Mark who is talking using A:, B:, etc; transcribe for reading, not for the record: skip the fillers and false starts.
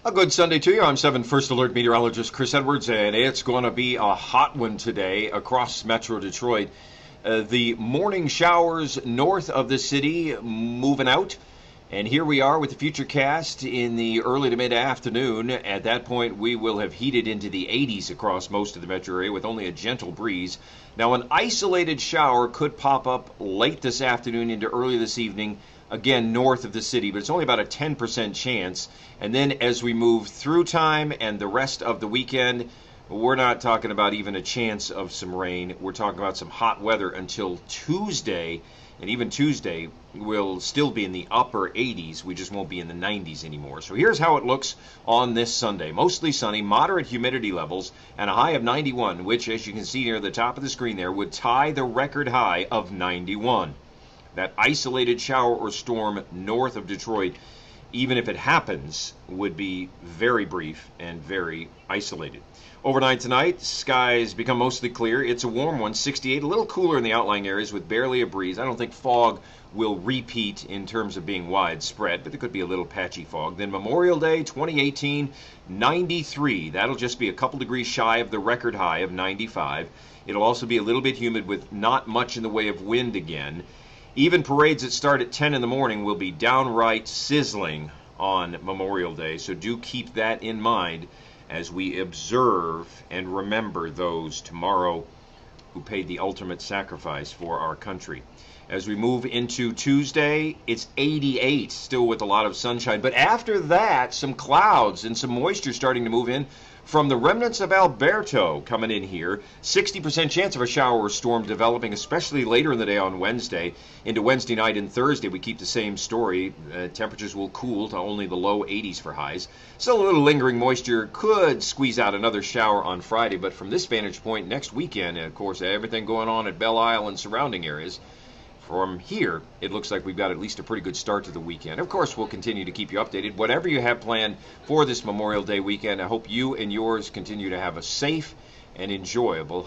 A: A good Sunday to you. I'm 7 First Alert meteorologist Chris Edwards, and it's going to be a hot one today across Metro Detroit. The morning showers north of the city moving out, and here we are with the futurecast in the early to mid-afternoon. At that point, we will have heated into the 80s across most of the metro area with only a gentle breeze. Now, an isolated shower could pop up late this afternoon into early this evening, again north of the city, but it's only about a 10% chance. And then as we move through time and the rest of the weekend, we're not talking about even a chance of some rain. We're talking about some hot weather until Tuesday, and even Tuesday will still be in the upper 80s. We just won't be in the 90s anymore. So here's how it looks on this Sunday. Mostly sunny, moderate humidity levels, and a high of 91, which, as you can see near the top of the screen there, would tie the record high of 91. That isolated shower or storm north of Detroit, even if it happens, would be very brief and very isolated. Overnight tonight, skies become mostly clear. It's a warm one, 68, a little cooler in the outlying areas with barely a breeze. I don't think fog will repeat in terms of being widespread, but there could be a little patchy fog. Then Memorial Day 2018, 93. That'll just be a couple degrees shy of the record high of 95. It'll also be a little bit humid with not much in the way of wind again. Even parades that start at 10 in the morning will be downright sizzling on Memorial Day, so do keep that in mind as we observe and remember those tomorrow who paid the ultimate sacrifice for our country. As we move into Tuesday, it's 88, still with a lot of sunshine. But after that, some clouds and some moisture starting to move in from the remnants of Alberto coming in here. 60% chance of a shower or storm developing, especially later in the day on Wednesday. Into Wednesday night and Thursday, we keep the same story. Temperatures will cool to only the low 80s for highs. Still a little lingering moisture could squeeze out another shower on Friday. But from this vantage point, next weekend, and of course, everything going on at Belle Isle and surrounding areas, from here, it looks like we've got at least a pretty good start to the weekend. Of course, we'll continue to keep you updated. Whatever you have planned for this Memorial Day weekend, I hope you and yours continue to have a safe and enjoyable